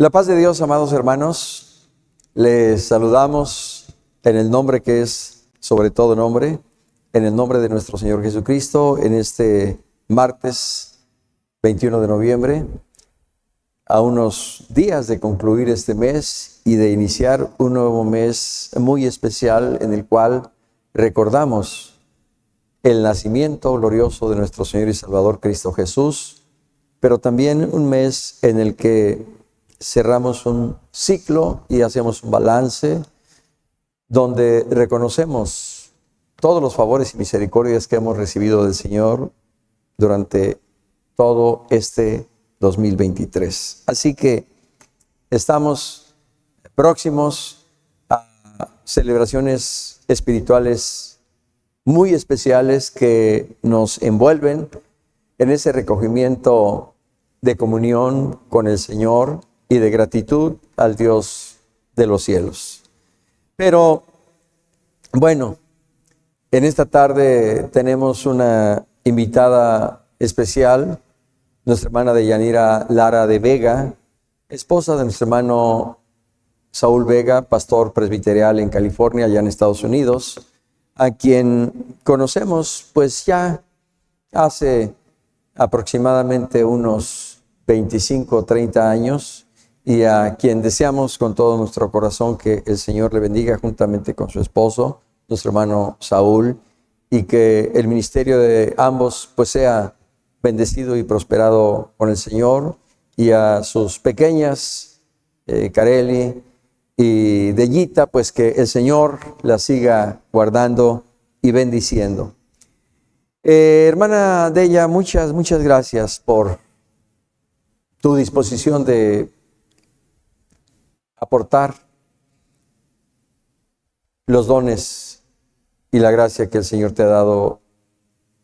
La paz de Dios, amados hermanos, les saludamos en el nombre que es sobre todo nombre, en el nombre de nuestro Señor Jesucristo, en este martes 21 de noviembre, a unos días de concluir este mes y de iniciar un nuevo mes muy especial en el cual recordamos el nacimiento glorioso de nuestro Señor y Salvador Cristo Jesús, pero también un mes en el que cerramos un ciclo y hacemos un balance donde reconocemos todos los favores y misericordias que hemos recibido del Señor durante todo este 2023. Así que estamos próximos a celebraciones espirituales muy especiales que nos envuelven en ese recogimiento de comunión con el Señor y de gratitud al Dios de los cielos. Pero, bueno, en esta tarde tenemos una invitada especial, nuestra hermana Deyanira Lara de Vega, esposa de nuestro hermano Saúl Vega, pastor presbiterial en California, allá en Estados Unidos, a quien conocemos pues ya hace aproximadamente unos 25 o 30 años, y a quien deseamos con todo nuestro corazón que el Señor le bendiga juntamente con su esposo, nuestro hermano Saúl, y que el ministerio de ambos pues sea bendecido y prosperado con el Señor, y a sus pequeñas, Carely y Deyita, pues que el Señor la siga guardando y bendiciendo. Hermana Deya, muchas gracias por tu disposición de aportar los dones y la gracia que el Señor te ha dado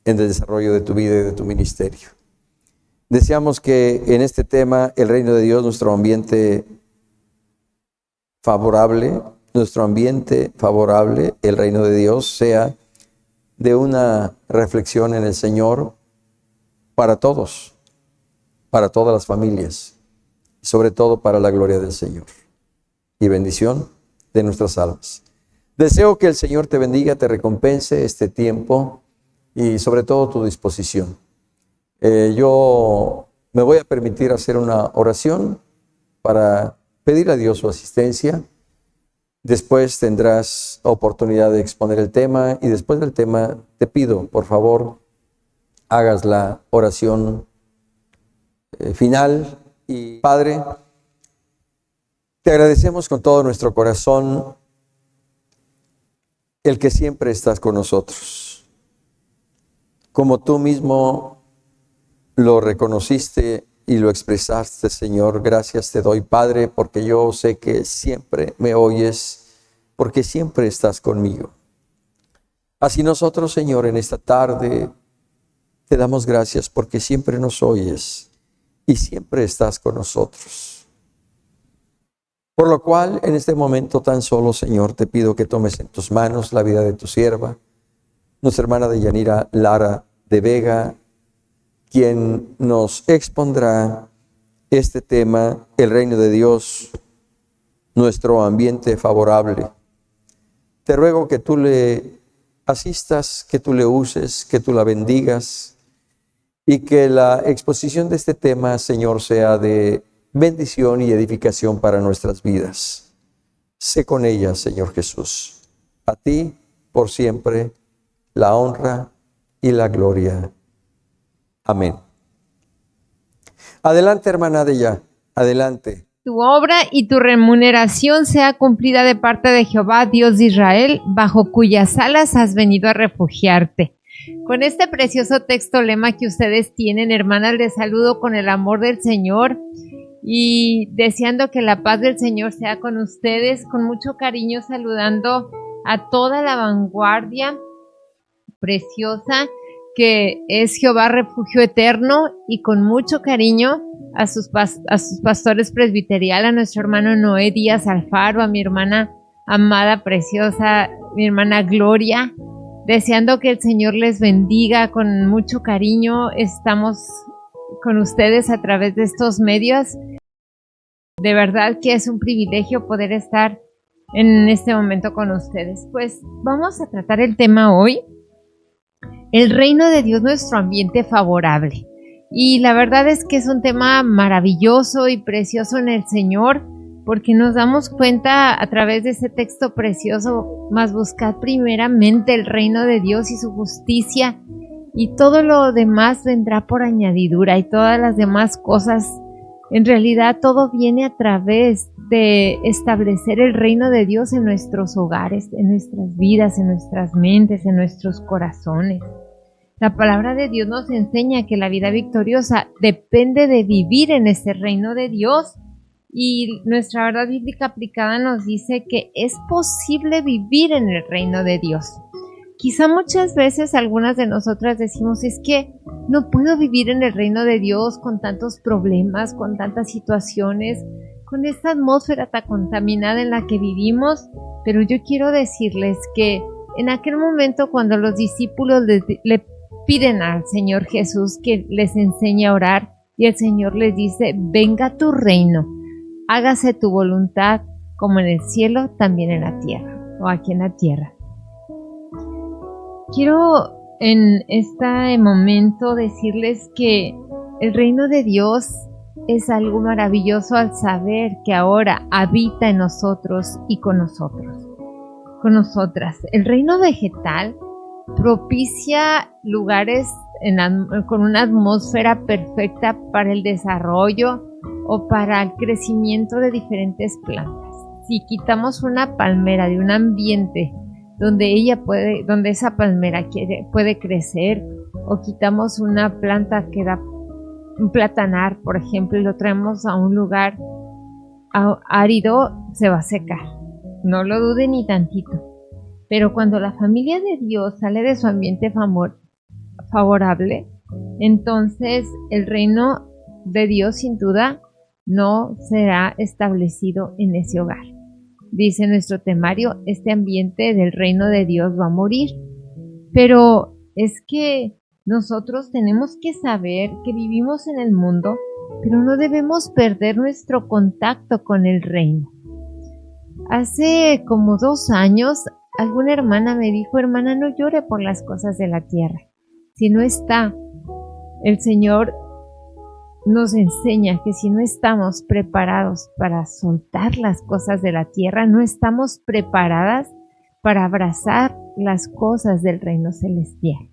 en el desarrollo de tu vida y de tu ministerio. Deseamos que en este tema, el reino de Dios, nuestro ambiente favorable, el reino de Dios sea de una reflexión en el Señor para todos, para todas las familias, y sobre todo para la gloria del Señor y bendición de nuestras almas. Deseo que el Señor te bendiga, te recompense este tiempo y sobre todo tu disposición. Yo me voy a permitir hacer una oración para pedir a Dios su asistencia. Después tendrás oportunidad de exponer el tema, y después del tema te pido, por favor, hagas la oración final. Y Padre, te agradecemos con todo nuestro corazón el que siempre estás con nosotros. Como tú mismo lo reconociste y lo expresaste, Señor, gracias te doy, Padre, porque yo sé que siempre me oyes, porque siempre estás conmigo. Así nosotros, Señor, en esta tarde te damos gracias porque siempre nos oyes y siempre estás con nosotros. Por lo cual, en este momento tan solo, Señor, te pido que tomes en tus manos la vida de tu sierva, nuestra hermana Deyanira Lara de Vega, quien nos expondrá este tema, el reino de Dios, nuestro ambiente favorable. Te ruego que tú le asistas, que tú le uses, que tú la bendigas, y que la exposición de este tema, Señor, sea de bendición y edificación para nuestras vidas. Sé con ella, Señor Jesús. A ti, por siempre, la honra y la gloria. Amén. Adelante, hermana Deya, adelante. Tu obra y tu remuneración sea cumplida de parte de Jehová, Dios de Israel, bajo cuyas alas has venido a refugiarte. Con este precioso texto lema que ustedes tienen, hermanas, les saludo con el amor del Señor y deseando que la paz del Señor sea con ustedes, con mucho cariño saludando a toda la vanguardia preciosa que es Jehová refugio eterno, y con mucho cariño a sus pastores presbiterial, a nuestro hermano Noé Díaz Alfaro, a mi hermana amada, preciosa, mi hermana Gloria, deseando que el Señor les bendiga con mucho cariño. Estamos con ustedes a través de estos medios De verdad que es un privilegio poder estar en este momento con ustedes. Pues vamos a tratar el tema hoy, el reino de Dios, nuestro ambiente favorable. Y la verdad es que es un tema maravilloso y precioso en el Señor, porque nos damos cuenta a través de ese texto precioso, más buscar primeramente el reino de Dios y su justicia, y todo lo demás vendrá por añadidura, y todas las demás cosas, en realidad todo viene a través de establecer el reino de Dios en nuestros hogares, en nuestras vidas, en nuestras mentes, en nuestros corazones. La palabra de Dios nos enseña que la vida victoriosa depende de vivir en ese reino de Dios, y nuestra verdad bíblica aplicada nos dice que es posible vivir en el reino de Dios. Quizá muchas veces algunas de nosotras decimos, es que no puedo vivir en el reino de Dios con tantos problemas, con tantas situaciones, con esta atmósfera tan contaminada en la que vivimos. Pero yo quiero decirles que en aquel momento cuando los discípulos le piden al Señor Jesús que les enseñe a orar, y el Señor les dice, venga tu reino, hágase tu voluntad como en el cielo, también en la tierra, o aquí en la tierra. Quiero en este momento decirles que el reino de Dios es algo maravilloso al saber que ahora habita en nosotros y con nosotros, con nosotras. El reino vegetal propicia lugares con una atmósfera perfecta para el desarrollo o para el crecimiento de diferentes plantas. Si quitamos una palmera de un ambiente donde esa palmera puede crecer, o quitamos una planta que da un platanar, por ejemplo, y lo traemos a un lugar árido, se va a secar. No lo duden ni tantito. Pero cuando la familia de Dios sale de su ambiente favorable, entonces el reino de Dios sin duda no será establecido en ese hogar. Dice nuestro temario, este ambiente del reino de Dios va a morir. Pero es que nosotros tenemos que saber que vivimos en el mundo, pero no debemos perder nuestro contacto con el reino. Hace como 2 años, alguna hermana me dijo, hermana, no llore por las cosas de la tierra. Si no está, el Señor nos enseña que si no estamos preparados para soltar las cosas de la tierra, no estamos preparadas para abrazar las cosas del reino celestial.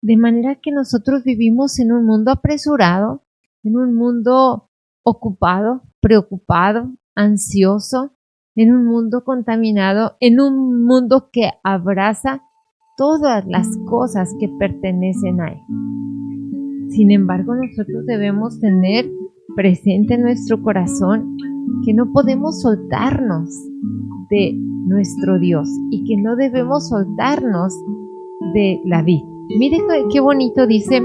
De manera que nosotros vivimos en un mundo apresurado, en un mundo ocupado, preocupado, ansioso, en un mundo contaminado, en un mundo que abraza todas las cosas que pertenecen a él. Sin embargo, nosotros debemos tener presente en nuestro corazón que no podemos soltarnos de nuestro Dios y que no debemos soltarnos de la vid. Mire qué bonito dice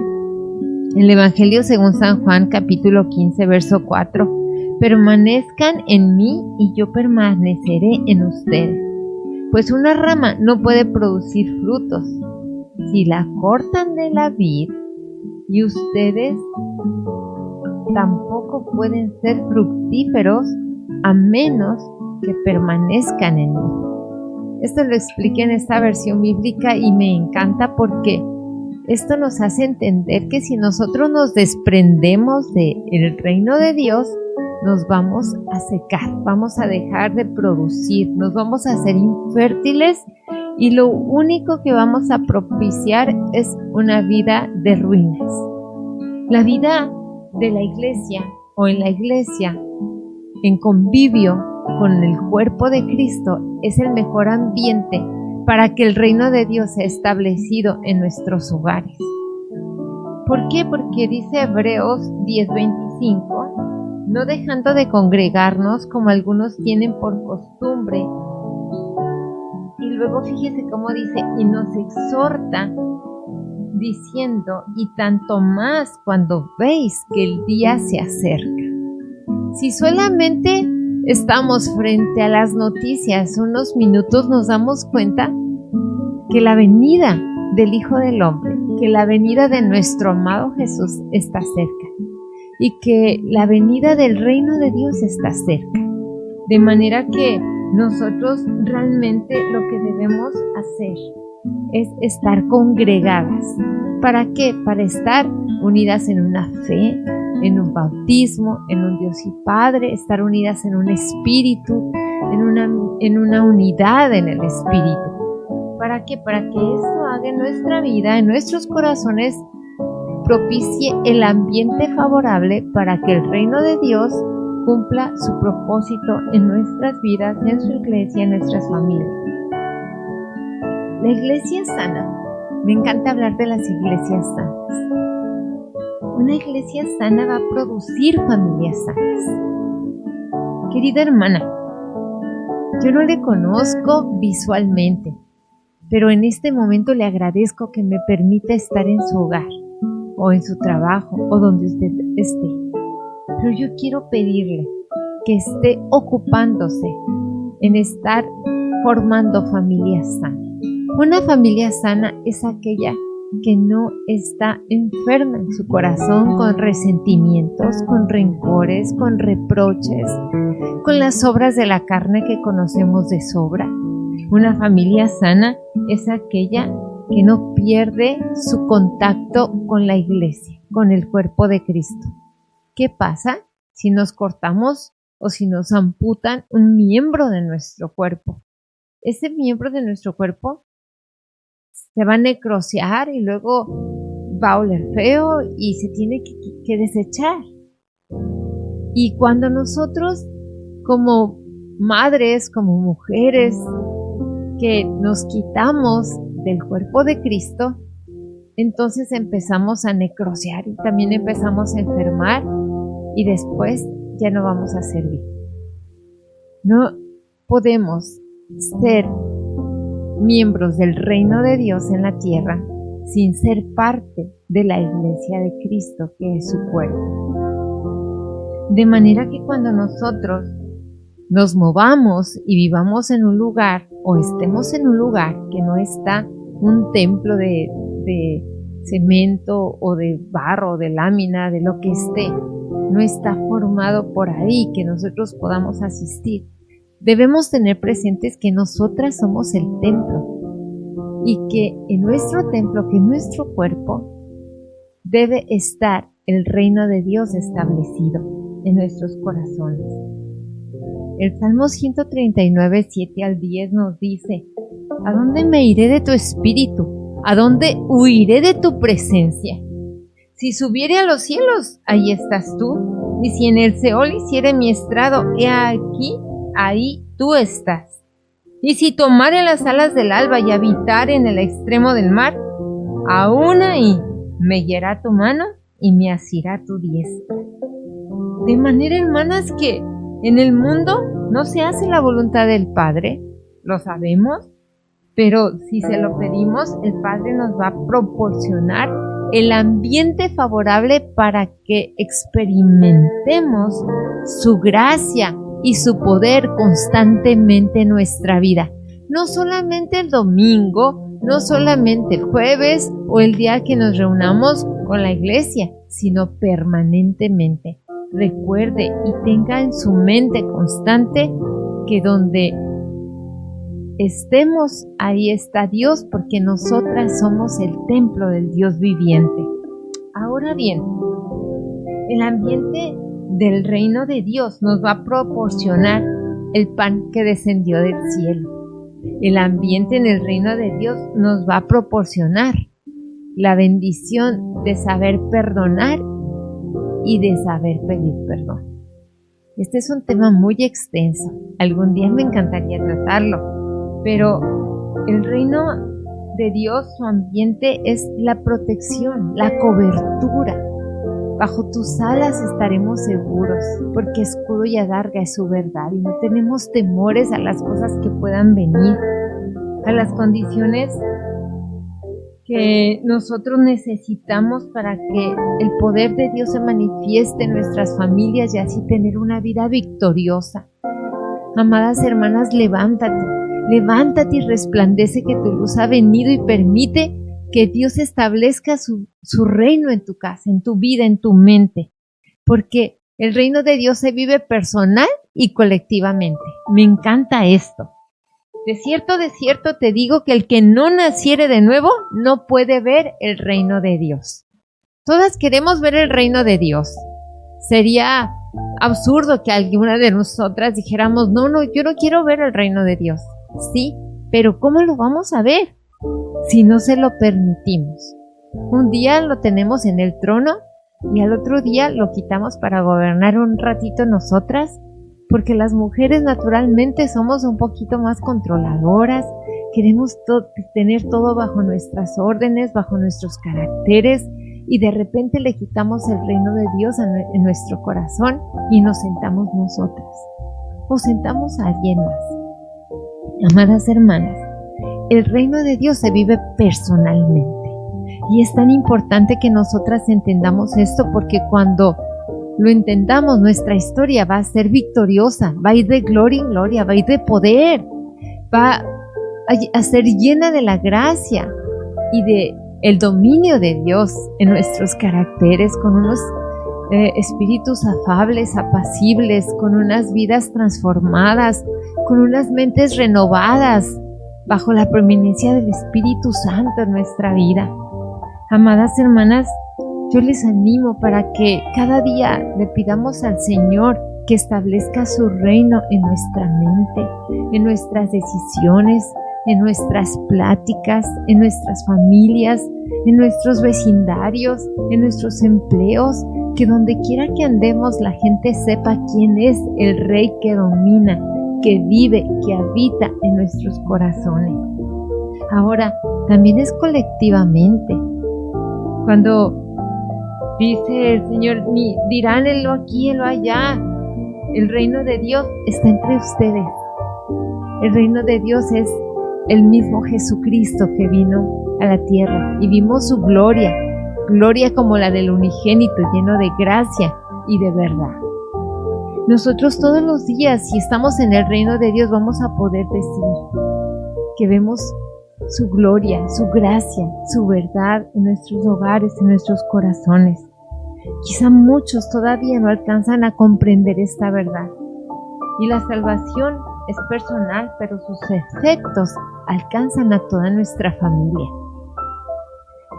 el Evangelio según San Juan, capítulo 15, verso 4. Permanezcan en mí y yo permaneceré en ustedes. Pues una rama no puede producir frutos si la cortan de la vid, y ustedes tampoco pueden ser fructíferos a menos que permanezcan en mí. Esto lo expliqué en esta versión bíblica y me encanta porque esto nos hace entender que si nosotros nos desprendemos del reino de Dios, nos vamos a secar, vamos a dejar de producir, nos vamos a hacer infértiles, y lo único que vamos a propiciar es una vida de ruinas. La vida de la iglesia o en la iglesia, en convivio con el cuerpo de Cristo, es el mejor ambiente para que el reino de Dios sea establecido en nuestros hogares. ¿Por qué? Porque dice Hebreos 10:25, no dejando de congregarnos como algunos tienen por costumbre. Y luego fíjese cómo dice, y nos exhorta diciendo, y tanto más cuando veis que el día se acerca. Si solamente estamos frente a las noticias unos minutos, nos damos cuenta que la venida del Hijo del Hombre, que la venida de nuestro amado Jesús está cerca. y que la venida del reino de Dios está cerca. De manera que nosotros realmente lo que debemos hacer es estar congregadas. ¿Para qué? Para estar unidas en una fe, en un bautismo, en un Dios y Padre, estar unidas en un espíritu, en una unidad en el espíritu. ¿Para qué? Para que esto haga en nuestra vida, en nuestros corazones, propicie el ambiente favorable para que el reino de Dios cumpla su propósito en nuestras vidas, en su iglesia, en nuestras familias. La iglesia sana. Me encanta hablar de las iglesias sanas. Una iglesia sana va a producir familias sanas. Querida hermana, yo no le conozco visualmente, pero en este momento le agradezco que me permita estar en su hogar, o en su trabajo, o donde usted esté. Pero yo quiero pedirle que esté ocupándose en estar formando familias sanas. Una familia sana es aquella que no está enferma en su corazón con resentimientos, con rencores, con reproches, con las obras de la carne que conocemos de sobra. Una familia sana es aquella que no pierde su contacto con la iglesia, con el cuerpo de Cristo. ¿Qué pasa si nos cortamos o si nos amputan un miembro de nuestro cuerpo? Ese miembro de nuestro cuerpo se va a necrosiar y luego va a oler feo y se tiene que desechar. Y cuando nosotros, como madres, como mujeres, que nos quitamos del cuerpo de Cristo, entonces empezamos a necrosiar y también empezamos a enfermar y después ya no vamos a servir. No podemos ser miembros del reino de Dios en la tierra sin ser parte de la iglesia de Cristo, que es su cuerpo. De manera que cuando nosotros nos movamos y vivamos en un lugar o estemos en un lugar que no está un templo de cemento o de barro, de lámina, de lo que esté, no está formado por ahí que nosotros podamos asistir, debemos tener presentes que nosotras somos el templo y que en nuestro templo, que en nuestro cuerpo, debe estar el reino de Dios establecido en nuestros corazones. El Salmo 139, 7 al 10 nos dice: ¿a dónde me iré de tu espíritu? ¿A dónde huiré de tu presencia? Si subiere a los cielos, ahí estás tú. Y si en el Seol hiciere mi estrado, he aquí, ahí tú estás. Y si tomare las alas del alba y habitare en el extremo del mar, aún ahí me guiará tu mano y me asirá tu diestra. De manera, hermanas, que en el mundo no se hace la voluntad del Padre, lo sabemos, pero si se lo pedimos, el Padre nos va a proporcionar el ambiente favorable para que experimentemos su gracia y su poder constantemente en nuestra vida. No solamente el domingo, no solamente el jueves o el día que nos reunamos con la iglesia, sino permanentemente. Recuerde y tenga en su mente constante que donde estemos, ahí está Dios, porque nosotras somos el templo del Dios viviente. Ahora bien, el ambiente del reino de Dios nos va a proporcionar el pan que descendió del cielo. El ambiente en el reino de Dios nos va a proporcionar la bendición de saber perdonar y de saber pedir perdón. Este es un tema muy extenso. Algún día me encantaría tratarlo, pero el reino de Dios, su ambiente es la protección, la cobertura. Bajo tus alas estaremos seguros, porque escudo y adarga es su verdad, y no tenemos temores a las cosas que puedan venir, a las condiciones que nosotros necesitamos para que el poder de Dios se manifieste en nuestras familias y así tener una vida victoriosa. Amadas hermanas, levántate y resplandece, que tu luz ha venido, y permite que Dios establezca su reino en tu casa, en tu vida, en tu mente. porque el reino de Dios se vive personal y colectivamente. Me encanta esto. De cierto te digo que el que no naciere de nuevo no puede ver el reino de Dios. Todas queremos ver el reino de Dios. Sería absurdo que alguna de nosotras dijéramos, no, yo no quiero ver el reino de Dios. Sí, pero ¿cómo lo vamos a ver si no se lo permitimos? Un día lo tenemos en el trono y al otro día lo quitamos para gobernar un ratito nosotras, porque las mujeres naturalmente somos un poquito más controladoras, queremos tener todo bajo nuestras órdenes, bajo nuestros caracteres, y de repente le quitamos el reino de Dios en nuestro corazón y nos sentamos nosotras, o sentamos a alguien más. Amadas hermanas, el reino de Dios se vive personalmente, y es tan importante que nosotras entendamos esto, porque cuando lo entendamos, nuestra historia va a ser victoriosa, va a ir de gloria en gloria, va a ir de poder, va a ser llena de la gracia y de el dominio de Dios en nuestros caracteres, con unos espíritus afables, apacibles, con unas vidas transformadas, con unas mentes renovadas, bajo la preeminencia del Espíritu Santo en nuestra vida. Amadas hermanas, yo les animo para que cada día le pidamos al Señor que establezca su reino en nuestra mente, en nuestras decisiones, en nuestras pláticas, en nuestras familias, en nuestros vecindarios, en nuestros empleos, que donde quiera que andemos la gente sepa quién es el Rey que domina, que vive, que habita en nuestros corazones. Ahora, también es colectivamente. Cuando dice el Señor, ni dirán el lo aquí, el lo allá, el reino de Dios está entre ustedes. El reino de Dios es el mismo Jesucristo que vino a la tierra y vimos su gloria, gloria como la del unigénito, lleno de gracia y de verdad. Nosotros todos los días, si estamos en el reino de Dios, vamos a poder decir que vemos su gloria, su gracia, su verdad en nuestros hogares, en nuestros corazones. Quizá muchos todavía no alcanzan a comprender esta verdad. Y la salvación es personal, pero sus efectos alcanzan a toda nuestra familia.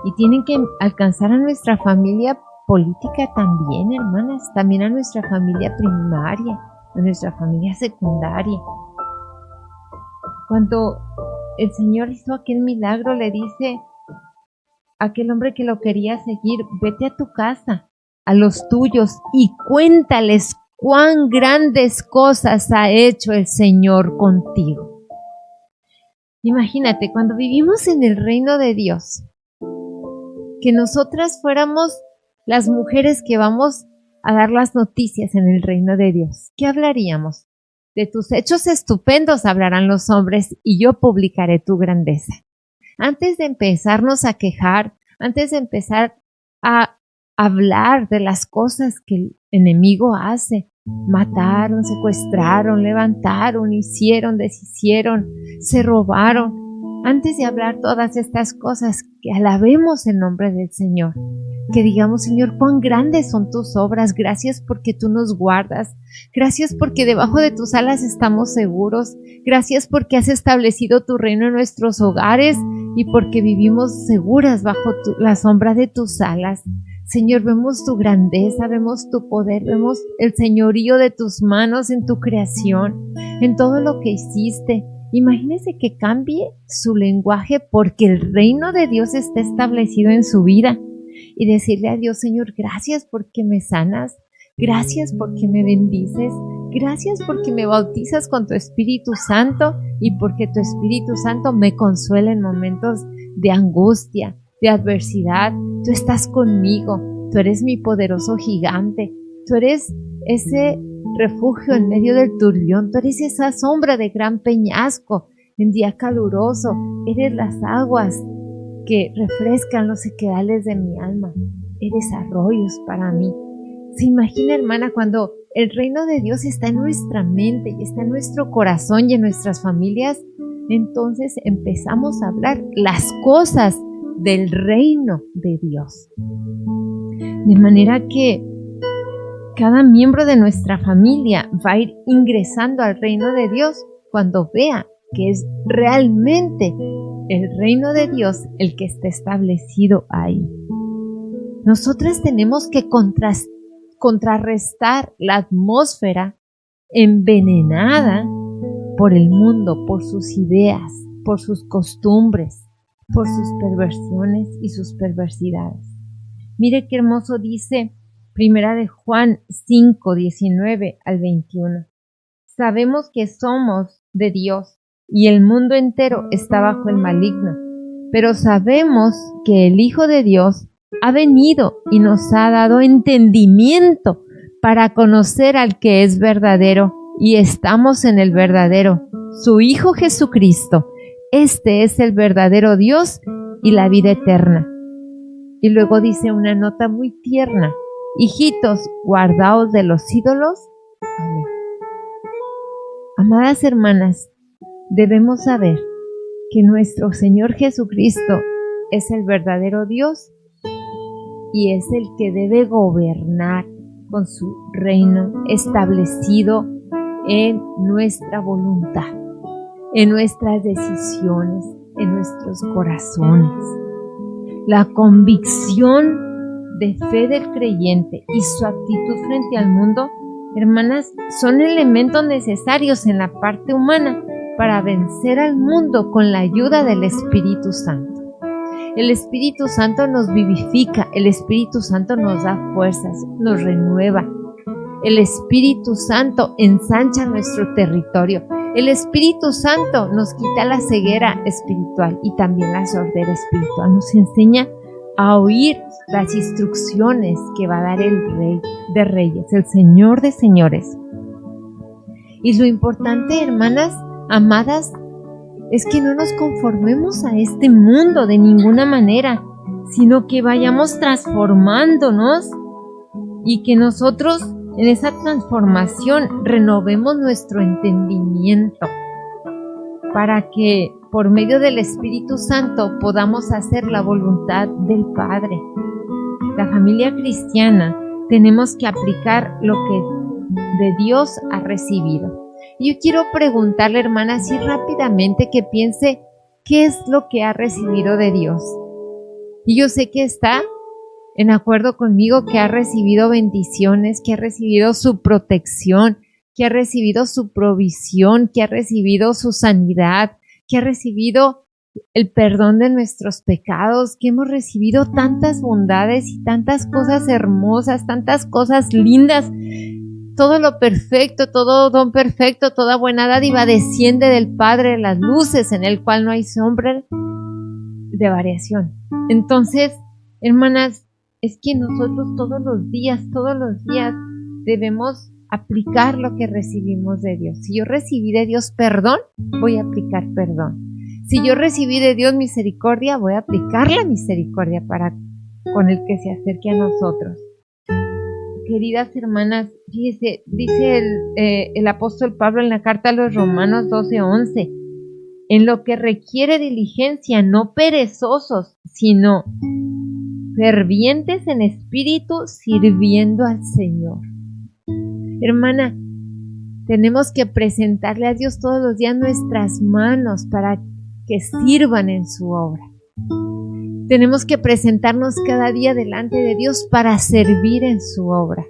Y tienen que alcanzar a nuestra familia política también, hermanas, también a nuestra familia primaria, a nuestra familia secundaria. Cuando el Señor hizo aquel milagro, le dice a aquel hombre que lo quería seguir, vete a tu casa, a los tuyos, y cuéntales cuán grandes cosas ha hecho el Señor contigo. Imagínate, cuando vivimos en el reino de Dios, que nosotras fuéramos las mujeres que vamos a dar las noticias en el reino de Dios, ¿qué hablaríamos? De tus hechos estupendos hablarán los hombres y yo publicaré tu grandeza. Antes de empezarnos a quejar, antes de empezar a hablar de las cosas que el enemigo hace, mataron, secuestraron, levantaron, hicieron, deshicieron, se robaron. Antes de hablar todas estas cosas, que alabemos el nombre del Señor. Que digamos, Señor, cuán grandes son tus obras. Gracias porque tú nos guardas. Gracias porque debajo de tus alas estamos seguros. Gracias porque has establecido tu reino en nuestros hogares y porque vivimos seguras bajo la sombra de tus alas. Señor, vemos tu grandeza, vemos tu poder, vemos el señorío de tus manos en tu creación, en todo lo que hiciste. Imagínese que cambie su lenguaje porque el reino de Dios está establecido en su vida y decirle a Dios, Señor, gracias porque me sanas, gracias porque me bendices, gracias porque me bautizas con tu Espíritu Santo y porque tu Espíritu Santo me consuela en momentos de angustia, de adversidad. Tú estás conmigo, tú eres mi poderoso gigante, tú eres ese refugio en medio del turbión, tú eres esa sombra de gran peñasco en día caluroso, eres las aguas que refrescan los sequedales de mi alma, eres arroyos para mí. ¿Se imagina, hermana, cuando el reino de Dios está en nuestra mente y está en nuestro corazón y en nuestras familias? Entonces empezamos a hablar las cosas del reino de Dios. De manera que cada miembro de nuestra familia va a ir ingresando al reino de Dios cuando vea que es realmente el reino de Dios el que está establecido ahí. Nosotras tenemos que contrarrestar la atmósfera envenenada por el mundo, por sus ideas, por sus costumbres, por sus perversiones y sus perversidades. Mire qué hermoso dice Primera de Juan 5, 19 al 21. Sabemos que somos de Dios y el mundo entero está bajo el maligno, pero sabemos que el Hijo de Dios ha venido y nos ha dado entendimiento para conocer al que es verdadero, y estamos en el verdadero, su Hijo Jesucristo. Este es el verdadero Dios y la vida eterna. Y luego dice una nota muy tierna: hijitos, guardaos de los ídolos. Amén. Amadas hermanas, debemos saber que nuestro Señor Jesucristo es el verdadero Dios y es el que debe gobernar con su reino establecido en nuestra voluntad, en nuestras decisiones, en nuestros corazones. La convicción de fe del creyente y su actitud frente al mundo, hermanas, son elementos necesarios en la parte humana para vencer al mundo con la ayuda del Espíritu Santo. El Espíritu Santo nos vivifica, el Espíritu Santo nos da fuerzas, nos renueva. El Espíritu Santo ensancha nuestro territorio. El Espíritu Santo nos quita la ceguera espiritual y también la sordera espiritual. Nos enseña a oír las instrucciones que va a dar el Rey de Reyes, el Señor de Señores. Y lo importante, hermanas amadas, es que no nos conformemos a este mundo de ninguna manera, sino que vayamos transformándonos y que nosotros en esa transformación renovemos nuestro entendimiento para que por medio del Espíritu Santo podamos hacer la voluntad del Padre. La familia cristiana tenemos que aplicar lo que de Dios ha recibido. Y yo quiero preguntarle, hermana, así rápidamente que piense qué es lo que ha recibido de Dios. Y yo sé que está en acuerdo conmigo, que ha recibido bendiciones, que ha recibido su protección, que ha recibido su provisión, que ha recibido su sanidad, que ha recibido el perdón de nuestros pecados, que hemos recibido tantas bondades y tantas cosas hermosas, tantas cosas lindas. Todo lo perfecto, todo don perfecto, toda buena dádiva desciende del Padre de las luces, en el cual no hay sombra de variación. Entonces, hermanas, es que nosotros todos los días debemos aplicar lo que recibimos de Dios. Si yo recibí de Dios perdón, voy a aplicar perdón. Si yo recibí de Dios misericordia, voy a aplicar la misericordia con el que se acerque a nosotros. Queridas hermanas, dice el apóstol Pablo en la carta a los Romanos 12:11, en lo que requiere diligencia, no perezosos, sino fervientes en espíritu, sirviendo al Señor. Hermana, tenemos que presentarle a Dios todos los días nuestras manos para que sirvan en su obra. Tenemos que presentarnos cada día delante de Dios para servir en su obra.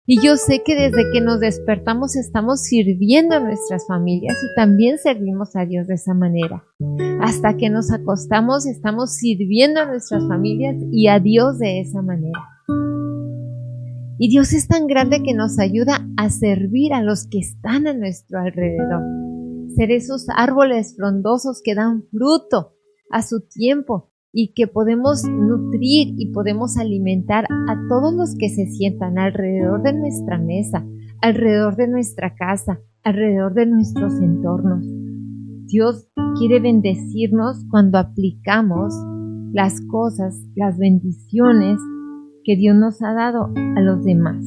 Y yo sé que desde que nos despertamos estamos sirviendo a nuestras familias y también servimos a Dios de esa manera. Hasta que nos acostamos estamos sirviendo a nuestras familias y a Dios de esa manera. Y Dios es tan grande que nos ayuda a servir a los que están a nuestro alrededor. Ser esos árboles frondosos que dan fruto a su tiempo y que podemos nutrir y podemos alimentar a todos los que se sientan alrededor de nuestra mesa, alrededor de nuestra casa, alrededor de nuestros entornos. Dios quiere bendecirnos cuando aplicamos las cosas, las bendiciones que Dios nos ha dado a los demás.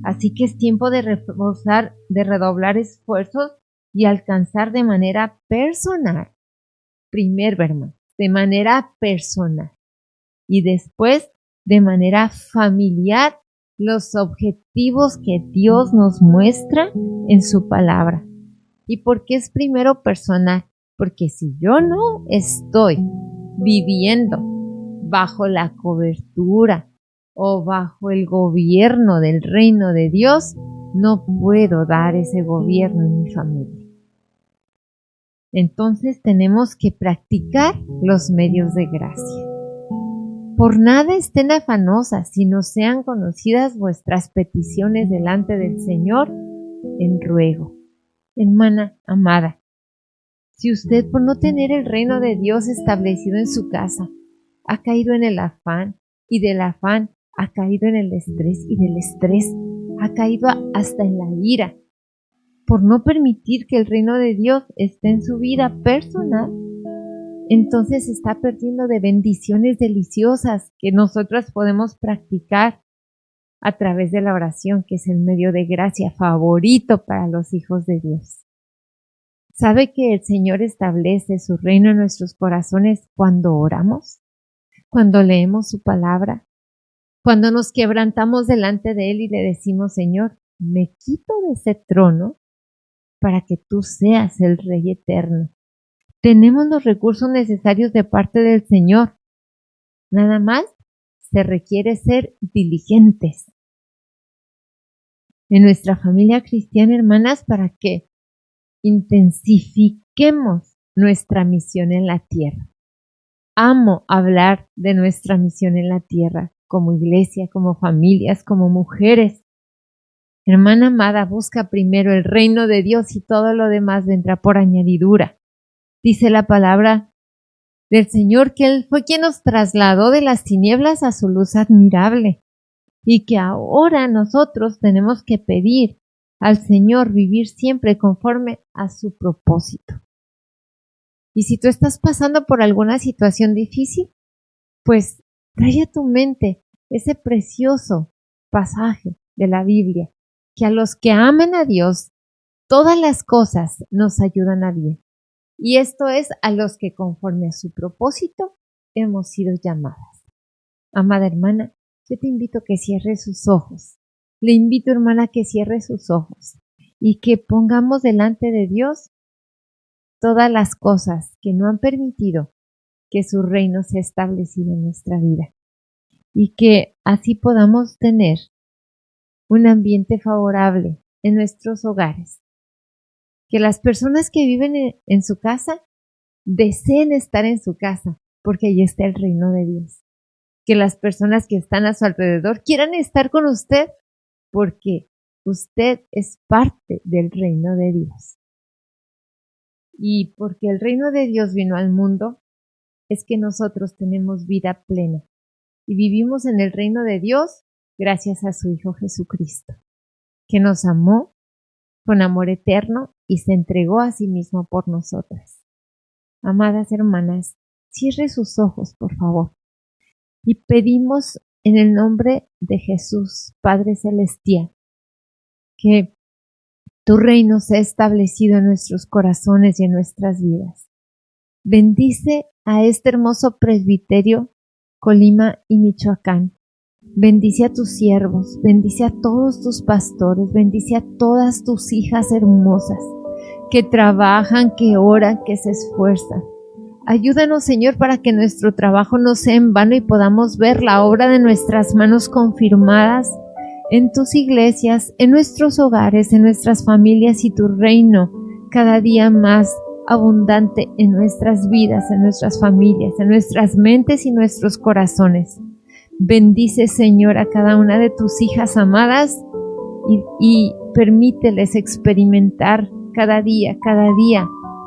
Así que es tiempo de redoblar esfuerzos y alcanzar de manera personal, primero, hermano, de manera personal y después de manera familiar los objetivos que Dios nos muestra en su palabra. ¿Y por qué es primero personal? Porque si yo no estoy viviendo bajo la cobertura o bajo el gobierno del reino de Dios, no puedo dar ese gobierno en mi familia. Entonces tenemos que practicar los medios de gracia. Por nada estén afanosas, sino sean conocidas vuestras peticiones delante del Señor en ruego. Hermana amada, si usted por no tener el reino de Dios establecido en su casa, ha caído en el afán, y del afán ha caído en el estrés, y del estrés ha caído hasta en la ira, por no permitir que el reino de Dios esté en su vida personal, entonces está perdiendo de bendiciones deliciosas que nosotras podemos practicar a través de la oración, que es el medio de gracia favorito para los hijos de Dios. ¿Sabe que el Señor establece su reino en nuestros corazones cuando oramos? Cuando leemos su palabra, cuando nos quebrantamos delante de Él y le decimos: Señor, me quito de ese trono para que tú seas el Rey eterno. Tenemos los recursos necesarios de parte del Señor. Nada más se requiere ser diligentes en nuestra familia cristiana, hermanas, para que intensifiquemos nuestra misión en la tierra. Amo hablar de nuestra misión en la tierra, como iglesia, como familias, como mujeres. Hermana amada, busca primero el reino de Dios y todo lo demás vendrá por añadidura. Dice la palabra del Señor que Él fue quien nos trasladó de las tinieblas a su luz admirable, y que ahora nosotros tenemos que pedir al Señor vivir siempre conforme a su propósito. Y si tú estás pasando por alguna situación difícil, pues trae a tu mente ese precioso pasaje de la Biblia, que a los que aman a Dios, todas las cosas nos ayudan a bien. Y esto es a los que conforme a su propósito hemos sido llamadas. Amada hermana, yo te invito a que cierre sus ojos. Le invito, hermana, a que cierre sus ojos y que pongamos delante de Dios todas las cosas que no han permitido que su reino sea establecido en nuestra vida, y que así podamos tener un ambiente favorable en nuestros hogares. Que las personas que viven en su casa deseen estar en su casa, porque allí está el reino de Dios. Que las personas que están a su alrededor quieran estar con usted, porque usted es parte del reino de Dios. Y porque el reino de Dios vino al mundo, es que nosotros tenemos vida plena y vivimos en el reino de Dios gracias a su Hijo Jesucristo, que nos amó con amor eterno y se entregó a sí mismo por nosotras. Amadas hermanas, cierre sus ojos, por favor, y pedimos en el nombre de Jesús, Padre Celestial, que tu reino sea establecido en nuestros corazones y en nuestras vidas. Bendice a este hermoso presbiterio, Colima y Michoacán. Bendice a tus siervos, bendice a todos tus pastores, bendice a todas tus hijas hermosas que trabajan, que oran, que se esfuerzan. Ayúdanos, Señor, para que nuestro trabajo no sea en vano y podamos ver la obra de nuestras manos confirmadas en tus iglesias, en nuestros hogares, en nuestras familias, y tu reino cada día más abundante en nuestras vidas, en nuestras familias, en nuestras mentes y nuestros corazones. Bendice, Señor, a cada una de tus hijas amadas y permíteles experimentar cada día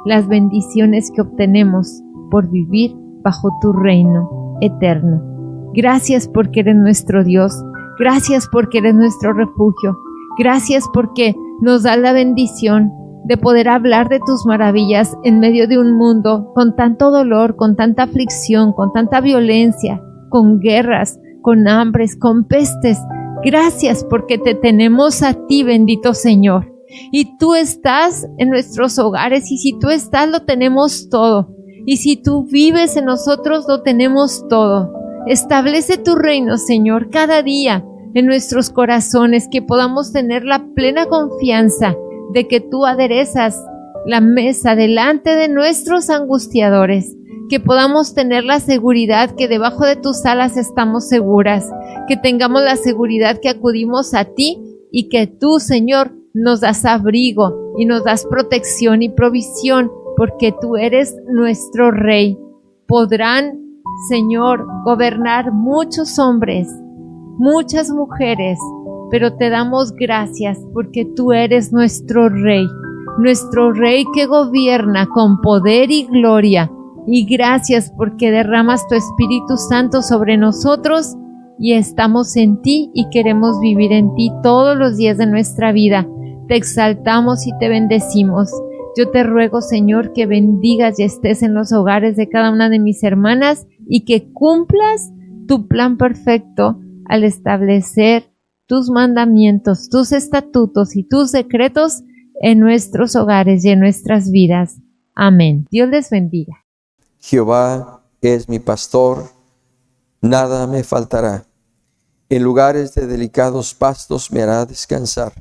las bendiciones que obtenemos por vivir bajo tu reino eterno. Gracias porque eres nuestro Dios. Gracias porque eres nuestro refugio. Gracias porque nos da la bendición de poder hablar de tus maravillas en medio de un mundo con tanto dolor, con tanta aflicción, con tanta violencia, con guerras, con hambres, con pestes. Gracias porque te tenemos a ti, bendito Señor. Y tú estás en nuestros hogares, y si tú estás, lo tenemos todo. Y si tú vives en nosotros, lo tenemos todo. Establece tu reino, Señor, cada día en nuestros corazones, que podamos tener la plena confianza de que tú aderezas la mesa delante de nuestros angustiadores, que podamos tener la seguridad que debajo de tus alas estamos seguras, que tengamos la seguridad que acudimos a ti y que tú, Señor, nos das abrigo y nos das protección y provisión, porque tú eres nuestro Rey. Podrán, Señor, gobernar muchos hombres, muchas mujeres, pero te damos gracias porque tú eres nuestro Rey que gobierna con poder y gloria. Y gracias porque derramas tu Espíritu Santo sobre nosotros y estamos en ti y queremos vivir en ti todos los días de nuestra vida. Te exaltamos y te bendecimos. Yo te ruego, Señor, que bendigas y estés en los hogares de cada una de mis hermanas y que cumplas tu plan perfecto al establecer tus mandamientos, tus estatutos y tus decretos en nuestros hogares y en nuestras vidas. Amén. Dios les bendiga. Jehová es mi pastor, nada me faltará. En lugares de delicados pastos me hará descansar.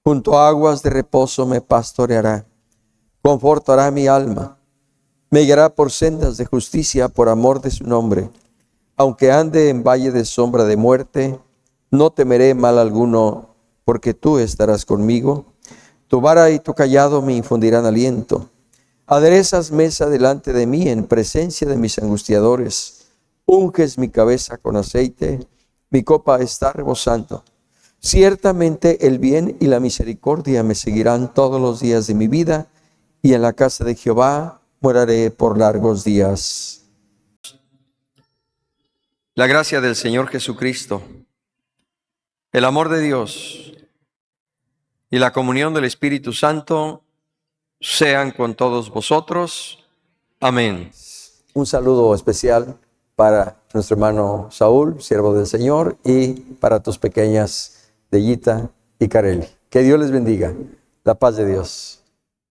Junto a aguas de reposo me pastoreará. Confortará mi alma. Me guiará por sendas de justicia por amor de su nombre. Aunque ande en valle de sombra de muerte, no temeré mal alguno, porque tú estarás conmigo. Tu vara y tu cayado me infundirán aliento. Aderezas mesa delante de mí en presencia de mis angustiadores. Unges mi cabeza con aceite, mi copa está rebosando. Ciertamente el bien y la misericordia me seguirán todos los días de mi vida, y en la casa de Jehová moraré por largos días. La gracia del Señor Jesucristo, el amor de Dios y la comunión del Espíritu Santo sean con todos vosotros. Amén. Un saludo especial para nuestro hermano Saúl, siervo del Señor, y para tus pequeñas Deyita y Carely. Que Dios les bendiga. La paz de Dios.